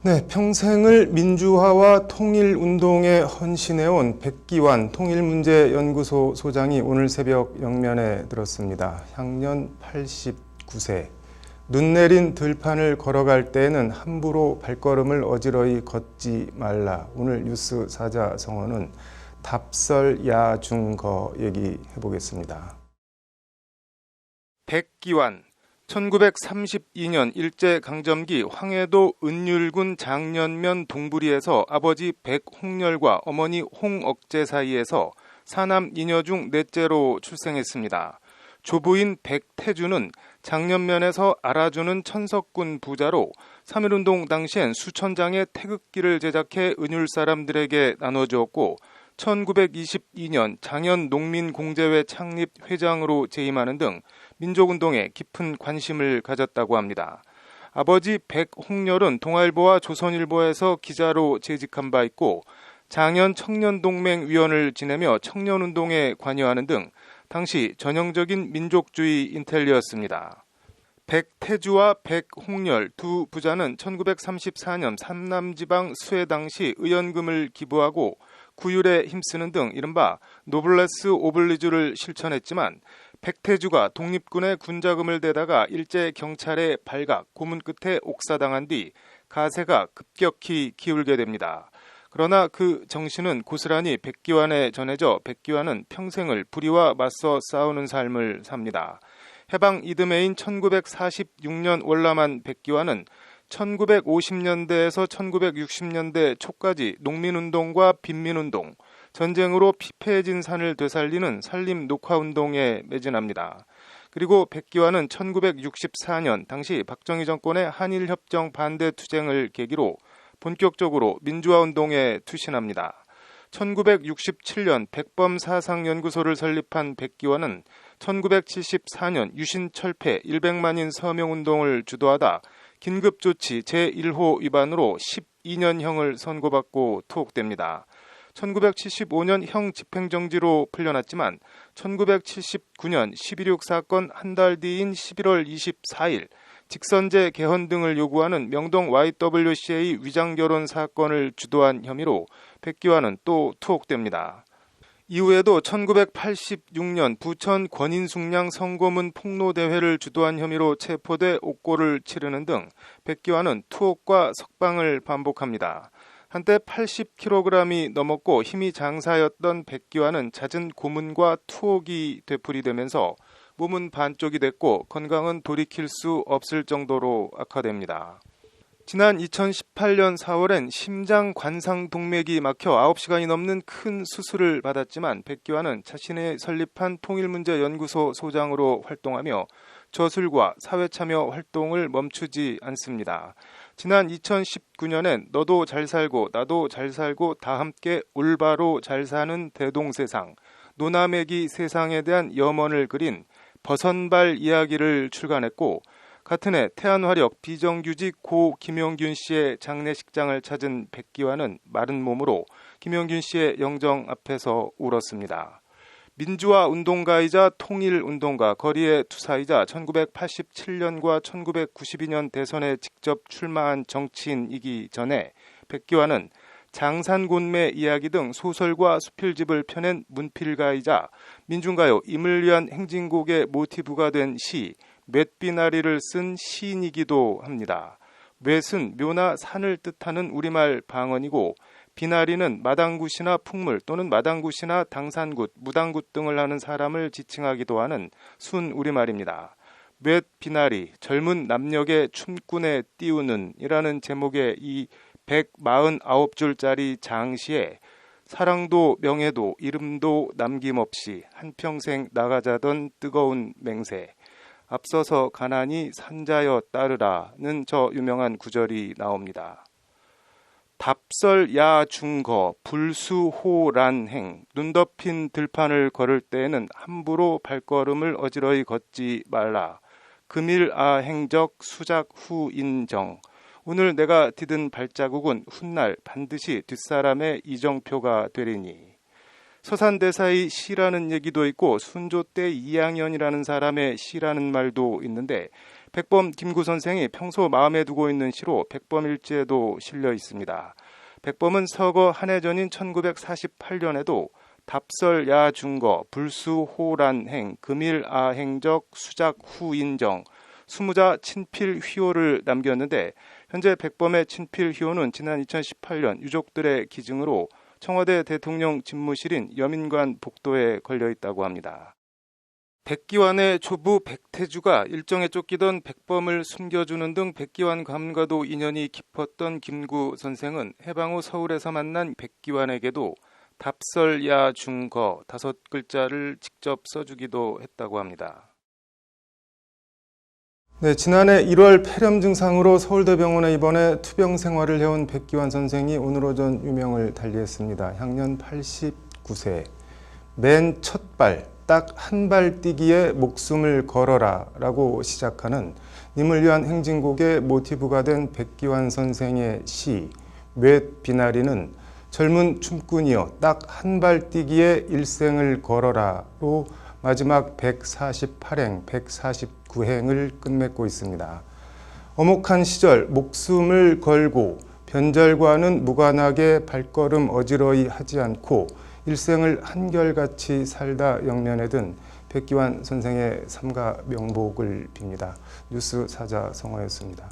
네, 평생을 민주화와 통일운동에 헌신해온 백기환 통일문제연구소 소장이 오늘 새벽 영면에 들었습니다. 향년 89세. 눈 내린 들판을 걸어갈 때에는 함부로 발걸음을 어지러이 걷지 말라. 오늘 뉴스 사자성어는 답설야중거 얘기해 보겠습니다. 백기환 1932년 일제강점기 황해도 은율군 장년면 동부리에서 아버지 백홍렬과 어머니 홍억제 사이에서 사남 이녀 중 넷째로 출생했습니다. 조부인 백태주는 장년면에서 알아주는 천석군 부자로 3.1운동 당시엔 수천 장의 태극기를 제작해 은율 사람들에게 나눠주었고 1922년 장현농민공제회 창립 회장으로 재임하는 등 민족운동에 깊은 관심을 가졌다고 합니다. 아버지 백홍렬은 동아일보와 조선일보에서 기자로 재직한 바 있고 장현 청년동맹위원을 지내며 청년운동에 관여하는 등 당시 전형적인 민족주의 인텔리였습니다. 백태주와 백홍렬 두 부자는 1934년 삼남지방 수해 당시 의연금을 기부하고 구휼에 힘쓰는 등 이른바 노블레스 오블리주를 실천했지만 백태주가 독립군에 군자금을 대다가 일제 경찰의 발각, 고문 끝에 옥사당한 뒤 가세가 급격히 기울게 됩니다. 그러나 그 정신은 고스란히 백기환에 전해져 백기환은 평생을 불의와 맞서 싸우는 삶을 삽니다. 해방 이듬해인 1946년 월남한 백기환은 1950년대에서 1960년대 초까지 농민운동과 빈민운동, 전쟁으로 피폐해진 산을 되살리는 산림녹화운동에 매진합니다. 그리고 백기환은 1964년 당시 박정희 정권의 한일협정 반대 투쟁을 계기로 본격적으로 민주화운동에 투신합니다. 1967년 백범사상연구소를 설립한 백기환은 1974년 유신철폐 100만인 서명운동을 주도하다 긴급조치 제1호 위반으로 12년형을 선고받고 투옥됩니다. 1975년 형 집행정지로 풀려났지만 1979년 11.6 사건 한 달 뒤인 11월 24일 직선제 개헌 등을 요구하는 명동 YWCA 위장결혼 사건을 주도한 혐의로 백기환은 또 투옥됩니다. 이후에도 1986년 부천 권인숙량 성고문 폭로대회를 주도한 혐의로 체포돼 옥고를 치르는 등 백기환은 투옥과 석방을 반복합니다. 한때 80kg이 넘었고 힘이 장사였던 백기환은 잦은 고문과 투옥이 되풀이되면서 몸은 반쪽이 됐고 건강은 돌이킬 수 없을 정도로 악화됩니다. 지난 2018년 4월엔 심장 관상 동맥이 막혀 9시간이 넘는 큰 수술을 받았지만 백기환은 자신의 설립한 통일문제연구소 소장으로 활동하며 저술과 사회참여 활동을 멈추지 않습니다. 지난 2019년엔 너도 잘 살고 나도 잘 살고 다 함께 올바로 잘 사는 대동세상, 노나매기 세상에 대한 염원을 그린 버선발 이야기를 출간했고 같은 해 태안화력 비정규직 고 김용균 씨의 장례식장을 찾은 백기환은 마른 몸으로 김용균 씨의 영정 앞에서 울었습니다. 민주화 운동가이자 통일운동가, 거리의 투사이자 1987년과 1992년 대선에 직접 출마한 정치인이기 전에 백기환은 장산곤매 이야기 등 소설과 수필집을 펴낸 문필가이자 민중가요 임을 위한 행진곡의 모티브가 된 시 맷비나리를 쓴 시인이기도 합니다. 맷은 묘나 산을 뜻하는 우리말 방언이고 비나리는 마당굿이나 풍물 또는 마당굿이나 당산굿, 무당굿 등을 하는 사람을 지칭하기도 하는 순 우리말입니다. 맷 비나리, 젊은 남녘의 춤꾼에 띄우는 이라는 제목의 이 149줄짜리 장시에 사랑도 명예도 이름도 남김없이 한평생 나가자던 뜨거운 맹세, 앞서서 가난이 산자여 따르라는 저 유명한 구절이 나옵니다. 답설야중거 불수호란행, 눈 덮인 들판을 걸을 때에는 함부로 발걸음을 어지러이 걷지 말라. 금일아행적 수작후인정, 오늘 내가 디딘 발자국은 훗날 반드시 뒷사람의 이정표가 되리니. 서산대사의 시라는 얘기도 있고 순조 때 이양현이라는 사람의 시라는 말도 있는데 백범 김구 선생이 평소 마음에 두고 있는 시로 백범일지에도 실려 있습니다. 백범은 서거 한 해 전인 1948년에도 답설야중거 불수호란행 금일아행적 수작후인정 수무자 친필휘호를 남겼는데 현재 백범의 친필휘호는 지난 2018년 유족들의 기증으로 청와대 대통령 집무실인 여민관 복도에 걸려 있다고 합니다. 백기환의 조부 백태주가 일정에 쫓기던 백범을 숨겨주는 등 백기환 가문과도 인연이 깊었던 김구 선생은 해방 후 서울에서 만난 백기환에게도 답설야중거 5글자를 직접 써주기도 했다고 합니다. 네, 지난해 1월 폐렴 증상으로 서울대병원에 입원해 투병 생활을 해온 백기환 선생이 오늘 오전 유명을 달리했습니다. 향년 89세. 맨 첫 발, 딱 한 발 뛰기에 목숨을 걸어라 라고 시작하는 님을 위한 행진곡의 모티브가 된 백기환 선생의 시 맷 비나리는 젊은 춤꾼이여 딱 한 발 뛰기에 일생을 걸어라로 마지막 148행, 149행을 끝맺고 있습니다. 엄혹한 시절 목숨을 걸고 변절과는 무관하게 발걸음 어지러이 하지 않고 일생을 한결같이 살다 영면에 든 백기환 선생의 삼가 명복을 빕니다. 뉴스 사자 성화였습니다.